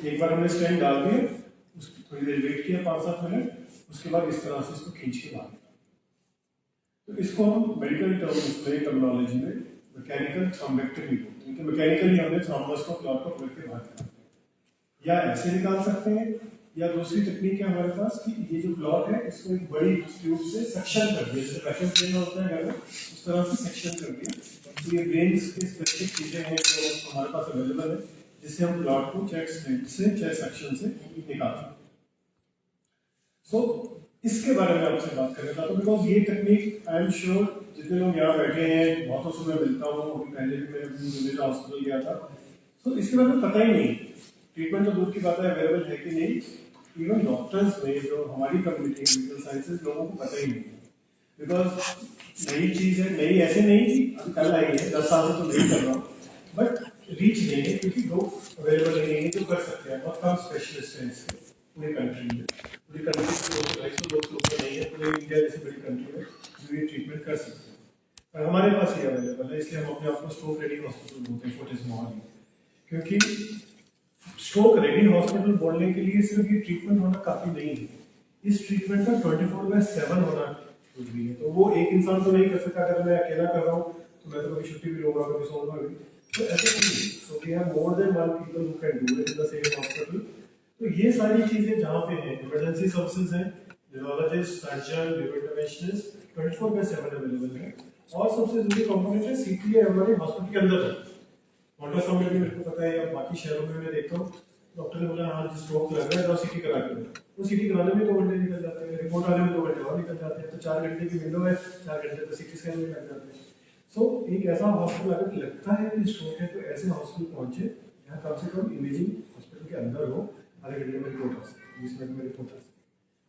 एक बार हमने स्टेंट डाल दिया, उसको थोड़ी देर वेट किया 5-7 मिनट, उसके बाद इस तरह से इसको खींच के बाहर। तो इसको हम मेडिकल टर्मिनोलॉजी में मैकेनिकल थ्रोम्बेक्टमी बोलते हैं कि मैकेनिकली हमने थ्रोम्बस को क्लॉट को खोल के बाहर निकालते हैं, या ऐसे निकाल सकते हैं, या दूसरी टेक्निक है हमारे पास कि ये जो क्लॉट है इसको एक बड़ी ट्यूब से सक्शन कर दिया, जैसे वैक्यूम क्लीनर होता है घर में उस तरह से सक्शन कर दिया। तो ये ब्रेन्स की स्पेसिफिक चीजें हैं जो हमारे पास अवेलेबल है, जिससे हम क्लॉट को चाहे स्टेंट से चाहे सक्शन से निकालते हैं। सो इसके बारे में आपसे बात कर रहा था, तो बिकॉज ये टेक्निक आई एम श्योर जितने लोग यहाँ बैठे हैं, बहुतों से मैं मिलता हूँ, अभी पहले भी मैं अपनी हॉस्पिटल गया था, तो इसके बारे में पता ही नहीं। ट्रीटमेंट तो दूर की बात है, अवेलेबल है कि नहीं, इवन डॉक्टर्स में जो हमारी कम्युनिटी मेडिकल साइंसेज लोगों को पता ही नहीं, बिकॉज नई चीज़ है, नई ऐसे नहीं कि अभी कल आई है, 10 साल से तो नहीं कर रहा हूँ, बट रीच नहीं है क्योंकि लोग अवेलेबल नहीं है जो कर सकते हैं। बहुत कम स्पेशलिस्ट हैं इसके पूरी कंट्री में, पूरी कंट्री में 200 लोग तो नहीं है, पूरे इंडिया जैसी बड़ी कंट्री में जो ये ट्रीटमेंट कर सकते हैं, और हमारे पास ये अवेलेबल है। इसलिए हम अपने आप को स्ट्रोक रेडी हॉस्पिटल बोलते हैं, फोर्टिस मोहाली, क्योंकि स्ट्रोक रेडी हॉस्पिटल बोलने के लिए सिर्फ ये ट्रीटमेंट होना काफी नहीं है, इस ट्रीटमेंट का 24/7 होना जरूरी है। तो वो एक इंसान तो नहीं कर सकता, अगर मैं अकेला कर रहा हूँ तो मैं तो कभी छुट्टी भी लूंगा, कभी सोऊंगा भी, तो ऐसे नहीं। So we have more than 1 people who can do it in the same hospital. तो ये सारी चीजें जहाँ पे हैं, इमरजेंसी सर्विसेज हैं, न्यूरोलॉजिस्ट, सर्जन, इंटरवेंशनिस्ट 24/7 अवेलेबल है। और सबसे जरूरी कंपोनेंट है सीटी हमारे हॉस्पिटल के अंदर है। अल्ट्रासाउंड में भी मेरे को पता है, या बाकी शहरों में मैं देखता हूँ डॉक्टर ने बोला हाँ स्ट्रोक लग रहा है तो सीटी करा के, वो सीटी कराने में 2 घंटे निकल जाते हैं, रिपोर्ट आने में 2 घंटे और निकल जाते हैं, तो 4 घंटे की विंडो है, 4 घंटे तो सीटी स्कैन में लग जाते हैं। सो एक ऐसा हॉस्पिटल अगर लगता है कि स्ट्रोक है तो ऐसे हॉस्पिटल पहुंचे जहाँ कम से कम इमेजिंग हॉस्पिटल के अंदर हो, आधे घंटे में रिपोर्ट आ सकती है, 20 मिनट में रिपोर्ट आ सकती है।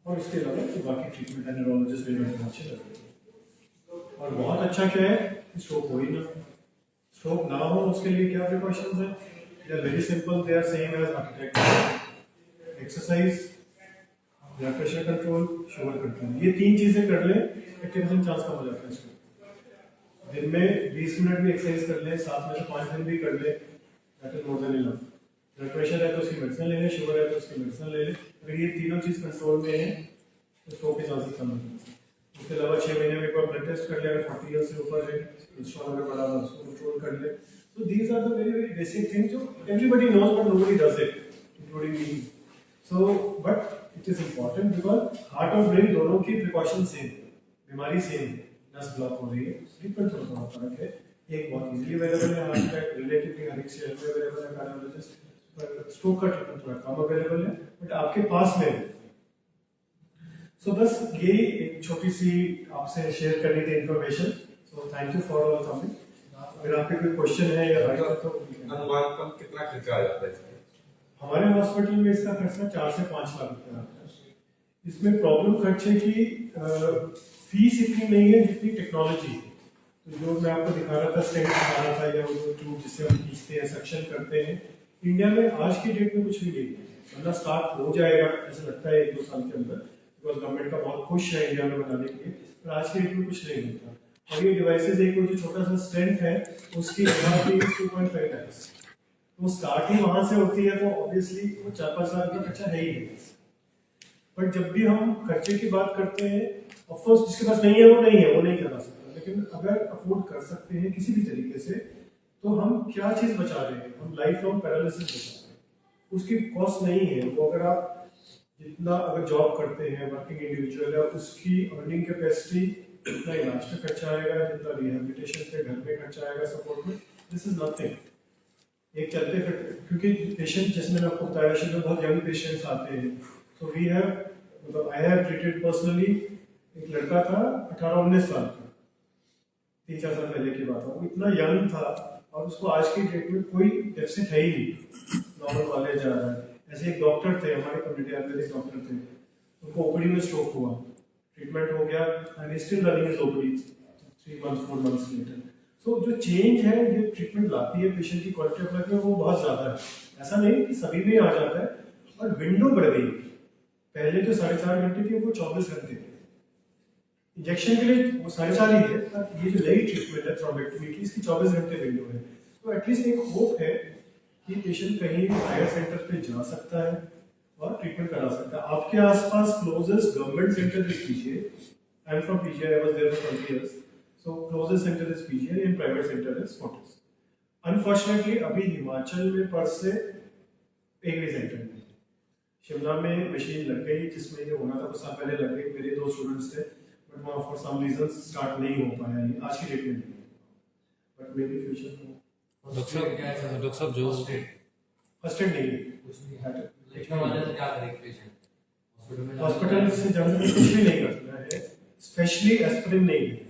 और उसके अलावा तो बाकी ट्रीटमेंट है, न्यूरोलॉजिस्ट भी अच्छे लगते हैं। और बहुत अच्छा क्या है, स्ट्रोक हो ही ना, स्ट्रोक ना हो उसके लिए क्या प्रिकॉशंस हैं? They are very simple, they are same as heart attack, exercise, blood pressure control, sugar control, ये 3 चीजें कर ले 80% चांस कम हो जाता है इसमें। दिन में 20 मिनट भी एक्सरसाइज कर ले, 7 में से 5 दिन भी कर ले, that is more than enough. Blood pressure है तो उसकी मेडिसिन ले ले, शुगर है तो उसकी मेडिसिन ले ले, अगर ये तीनों चीज कंट्रोल में है तो स्ट्रोक के चांसेस कम होते हैं। उसके अलावा 6 महीने में एक बार ब्लड टेस्ट कर ले, अगर 40 ईयर्स से ऊपर है, कोलेस्ट्रॉल अगर बढ़ा हुआ है उसको कंट्रोल कर ले। So these are the very basic things जो everybody knows but nobody does it, including me. So but it is important because heart और brain दोनों की precaution सेम, बीमारी सेम है, नस ब्लॉक हो रही है, ट्रीटमेंट थोड़ा फर्क है। एक बहुत इजीली अवेलेबल है, हार्ट अटैक रिलेटिवली हर एक शहर में अवेलेबल है कार्डियोलॉजिस्ट, पर स्ट्रोक का ट्रीटमेंट थोड़ा कम अवेलेबल है बट आपके पास में है। सो बस ये एक छोटी सी आपसे शेयर करनी थी information. So thank you for all coming. अगर आपके कोई क्वेश्चन है या तो अनुमान कम कितना खर्चा आ जाता है? हमारे हॉस्पिटल में इसका खर्चा 4 से 5 लाख रुपए आता है। इसमें प्रॉब्लम खर्चे की फीस इतनी नहीं है जितनी टेक्नोलॉजी। तो जो मैं आपको दिखा रहा था, स्टेंट दिखा रहा था, या वो ट्यूब जिससे हम खींचते हैं, सक्शन करते हैं, इंडिया में आज की डेट में कुछ भी नहीं है, वरना स्टार्ट हो जाएगा ऐसा लगता है 1-2 साल के अंदर, बिकॉज गवर्नमेंट का बहुत खुश है इंडिया में बनाने के लिए, पर आज की डेट में कुछ नहीं होता। और ये डिवाइसेस एक जो छोटा सा स्टेंट है उसकी एमआरपी 2.5 लाख, तो स्टार्टिंग वहां से होती है, तो ऑब्वियसली वो 4-5 साल का खर्चा है ही है। बट जब भी हम खर्चे की बात करते हैं, ऑफ कोर्स जिसके पास नहीं है वो नहीं है, वो नहीं करा सकता, लेकिन अगर अफोर्ड कर सकते हैं किसी भी तरीके से, तो हम क्या चीज बचा रहे हैं, हम लाइफ लॉन्ग पैरालिसिस बचा रहे हैं, उसकी कॉस्ट नहीं है वो। अगर आप जितना अगर जॉब करते हैं, वर्किंग इंडिविजुअल है, उसकी अर्निंग कैपेसिटी जितना इलाज पे खर्चा आएगा, जितना रिहेबिलिटेशन पे घर में खर्चा आएगा, सपोर्ट में, दिस इज नथिंग। एक चलते फिर, क्योंकि पेशेंट जैसे मैंने आपको बताया शुरू में बहुत यंग पेशेंट्स आते हैं, सो वी हैव, मतलब आई हैव ट्रीटेड पर्सनली, एक लड़का था 18-19 साल का, 3-4 साल पहले की बात है, वो इतना यंग था और उसको आज की डेट में कोई डेफिसिट है ही नहीं, नॉर्मल वाले जा रहा है। ऐसे एक डॉक्टर थे हमारे कम्युनिटी, आयुर्वेदिक डॉक्टर थे, उनको ओपीडी में स्ट्रोक हुआ, ट्रीटमेंट हो गया and still running is OPD 3 months 4 months later. So जो चेंज है ये ट्रीटमेंट लाती है पेशेंट की क्वालिटी ऑफ लाइफ में, वो बहुत ज्यादा है। ऐसा नहीं कि सभी में आ जाता है, और विंडो बढ़ गई, पहले जो 4.5 घंटे थी वो 24 घंटे थे। इंजेक्शन के लिए वो 4.5 ही है, पर ये जो नई ट्रीटमेंट है थ्रोम्बेक्टमी की, इसकी 24 घंटे विंडो है। तो एटलीस्ट एक होप है कि पेशेंट कहीं हायर सेंटर पे जा सकता है और ट्रीटमेंट करा सकता है। आपके आसपास closest government centre is PGI. I am from PGI, I was there for 20 years. So closest center is PGI and private center is Fortis. Unfortunately अभी हिमाचल में पर से एक भी सेंटर नहीं। शिमला में मशीन लग गई जिसमें ये होना था, कुछ साल पहले लग गई। मेरे 2 स्टूडेंट्स थे, बट वहाँ फॉर सम रीजन स्टार्ट नहीं हो पाया, आज की डेट में नहीं, बट मे बी फ्यूचर में। डॉक्टर साहब जो फर्स्ट एड नहीं है, इसका वजह से क्या करेंगे पेशेंट हॉस्पिटल से जाने में कुछ भी नहीं करना है, स्पेशली एस्पिरिन नहीं है।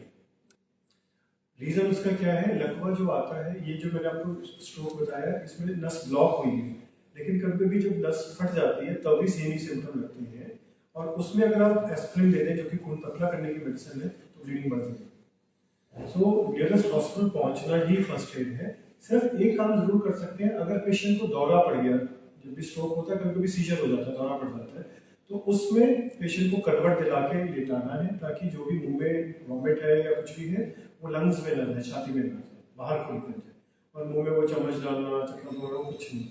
रीजन उसका क्या है, लकवा जो आता है, ये जो मैंने आपको स्ट्रोक बताया, इसमें नस ब्लॉक हुई है, लेकिन कभी भी जब नस फट जाती है तब भी सेम ही सिम्टम लगते हैं, और उसमें अगर आप एस्पिरिन दे दें जो कि खून पतला करने की मेडिसिन है तो ब्लीडिंग बढ़ जाती है। सो नियरेस्ट हॉस्पिटल पहुंचना ही फर्स्ट एड है। सिर्फ एक काम जरूर कर सकते हैं, अगर पेशेंट को दौरा पड़ गया, जब भी स्ट्रोक होता है कभी कभी सीजर हो जाता है, दौरा पड़ जाता है, तो उसमें पेशेंट को करवट दिला के लेटाना है, ताकि जो भी मुंह में वॉमिट है या कुछ भी है वो लंग्स में ना जाए, छाती में ना जाए, बाहर खुल कर जाए, और मुंह में वो चम्मच डालना, चक्कर मारना, कुछ नहीं।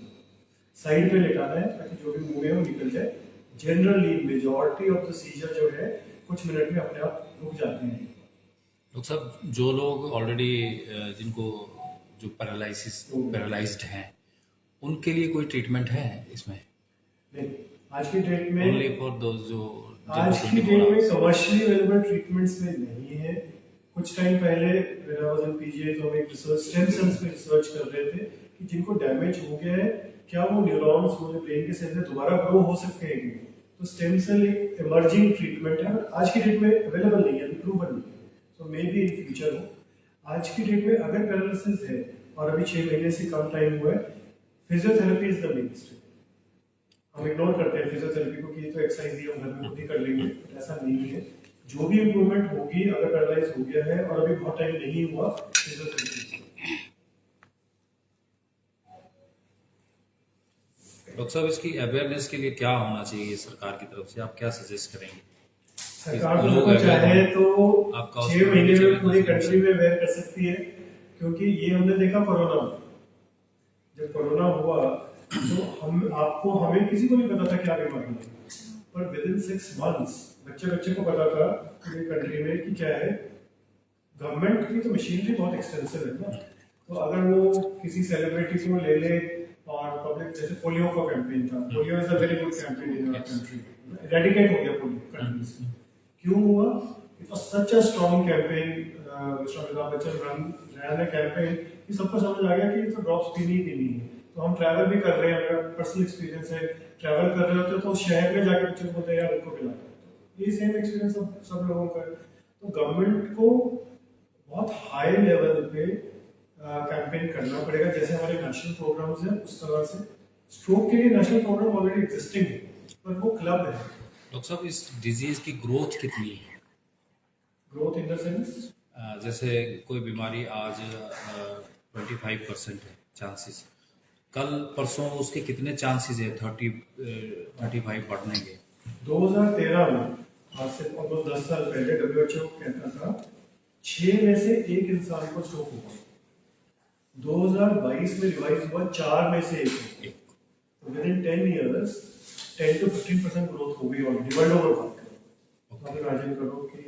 साइड पे लेटाना है ताकि जो भी मुंह में वो निकल जाए। Generally majority of the seizure जो है कुछ मिनट में अपने आप रुक जाते हैं। डॉक्टर साहब जो लोग ऑलरेडी जिनको जो पैरालाइज्ड हैं उनके लिए कोई ट्रीटमेंट है इसमें? नहीं, आज की डेट में ओनली फॉर दोज जो आज की डेट में कमर्शियली अवेलेबल ट्रीटमेंट्स में नहीं है। कुछ टाइम पहले when I was in PGI तो हम एक रिसर्च स्टेम सेल्स पे रिसर्च कर रहे थे कि जिनको डैमेज हो गया है, क्या वो न्यूरॉन्स, वो जो ब्रेन के सेल्स है, दोबारा ग्रो हो सकते हैं कि नहीं। तो स्टेम सेल एक इमर्जिंग ट्रीटमेंट है, बट आज की डेट में अवेलेबल नहीं है, प्रूवन नहीं है। सो मे बी इन फ्यूचर हो। आज की डेट में अगर पैरालिसिस है और अभी 6 महीने से कम टाइम हुआ है, physiotherapy is the main step. हम इग्नोर करते हैं फिजियोथेरेपी को कि ये तो एक्सरसाइज ही हम घर में खुद ही कर लेंगे, बट ऐसा नहीं है। जो भी इंप्रूवमेंट होगी, अगर पैरालाइज हो गया है और अभी बहुत टाइम नहीं हुआ, फिजियोथेरेपी। डॉक्टर साहब इसकी अवेयरनेस के लिए क्या होना चाहिए सरकार की तरफ से, आप क्या सजेस्ट करेंगे? सरकार को चाहे तो आपका 6 महीने में पूरी कंट्री में अवेयर कर सकती है, क्योंकि ये हमने देखा कोरोना में। जब कोरोना हुआ तो हमें किसी को नहीं पता था क्या बीमारी है, पर विद इन 6 months बच्चे को पता था पूरी कंट्री में कि क्या है। गवर्नमेंट की तो मशीनरी बहुत एक्सटेंसिव है ना, तो अगर वो किसी सेलिब्रिटी को ले ले और पब्लिक, जैसे पोलियो का कैंपेन था, polio is a very good campaign in our country, eradicate हो गया पोलियो कंट्री से। क्यों हुआ? It was such a strong campaign, mister Amitabh Bachchan ran a campaign कि सबको समझ आ गया कि तो ड्रॉप्स पीनी ही पीनी है। तो हम ट्रैवल भी कर रहे हैं, मेरा पर्सनल एक्सपीरियंस है, ट्रैवल कर रहे होते तो शहर में जाके बच्चों को बोलते हैं यार उनको पिला, ये सेम एक्सपीरियंस सब लोगों का है। तो गवर्नमेंट को बहुत हाई लेवल पे कैंपेन करना पड़ेगा, जैसे हमारे नेशनल प्रोग्राम्स हैं उस तरह से। स्ट्रोक के लिए नेशनल प्रोग्राम ऑलरेडी एग्जिस्टिंग है, पर वो क्लब है। डॉक्टर साहब इस डिजीज की ग्रोथ कितनी है? ग्रोथ इन द सेंस, जैसे कोई बीमारी आज 25% है चांसेस, कल परसों उसके कितने चांसेस है 35 बढ़ने के? 2013 में, आज से ऑलमोस्ट 10 साल पहले, WHO कहता था 6 में से 1 इंसान को स्ट्रोक हुआ। 2022 में रिवाइज हुआ 4 में से 1। तो with in 10 years 10 to 15% growth हो गई ऑलरेडी वर्ल्ड ओवर। बात करो, आप इमेजिन करो कि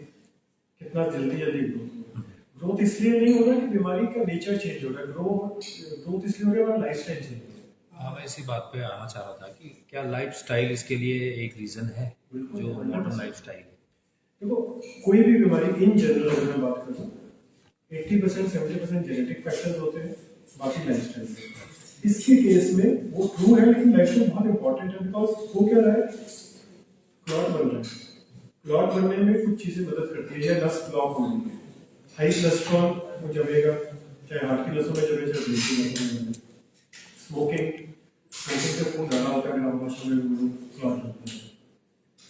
कितना जल्दी ग्रोथ हो। ग्रोथ इसलिए नहीं हो रहा कि बीमारी का नेचर चेंज हो रहा है, ग्रोथ इसलिए हो रहा है हमारा लाइफस्टाइल चेंज हो रहा है। हाँ, मैं इसी बात पे आना चाह रहा था कि क्या लाइफस्टाइल इसके लिए एक रीजन है, जो मॉडर्न लाइफस्टाइल है? देखो, कोई भी बीमारी इन जनरल अगर मैं बात करूँ, 80% 70% जेनेटिक फैक्टर्स होते हैं, बाकी लाइफस्टाइल। इसके केस में वो ट्रू है, लेकिन लाइफस्टाइल बहुत इंपॉर्टेंट है। बिकॉज वो क्या है, क्लॉट बन रहा है, क्लॉट बनने में कुछ चीजें मदद करती है। नस ब्लॉक हो गई, हाई कोलेस्ट्रॉल वो जमेगा, चाहे हार्ट की नसों में जमे, चाहे ब्रेन की नसों में जमे। स्मोकिंग से खून डाला होता है, ग्राम भाषा में क्लॉट होता है।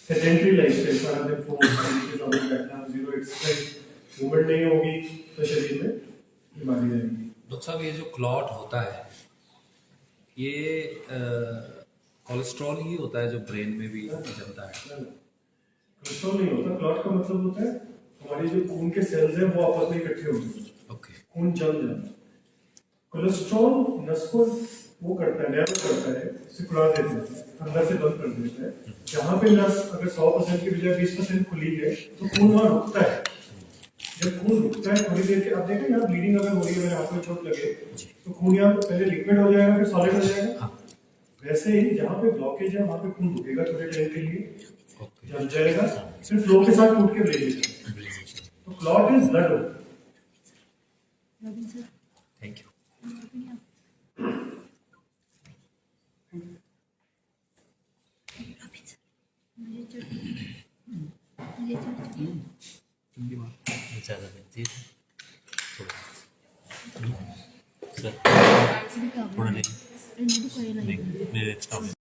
सेडेंटरी लाइफस्टाइल, सारा दिन फोन के सामने बैठना, जीरो एक्सरसाइज, मूवमेंट नहीं होगी तो शरीर में बीमारी रहेगी। डॉक्टर साहब ये जो क्लॉट होता है ये कोलेस्ट्रॉल ही होता है जो ब्रेन में भी जमता है? कोलेस्ट्रॉल नहीं होता। क्लॉट का मतलब होता है हमारी जो खून के सेल्स हैं वो आपस में इकट्ठे हो जाते हैं, ओके। खून जम जाता है। कोलेस्ट्रॉल नस को वो करता है, नैरो करता है, सिकुड़ा देता है, अंदर से बंद कर देता है। जहाँ पे नस अगर 100% की बजाय 20% खुली है तो खून वहाँ रुकता है। जब खून रुकता है थोड़ी देर के, आप देखें यहाँ ब्लीडिंग अगर हो रही है, अगर हाथ में चोट लगे तो खून यहाँ पे पहले लिक्विड हो जाएगा फिर सॉलिड हो जाएगा। वैसे ही जहाँ पे ब्लॉकेज है वहाँ पे खून रुकेगा थोड़े टाइम के लिए, जम जाएगा, फिर फ्लो के साथ टूट के ब्रेक हो जाएगा। तो clot is blood. Thank you. ज़्यादा बनती है थोड़ा सर थोड़ा नहीं मेरे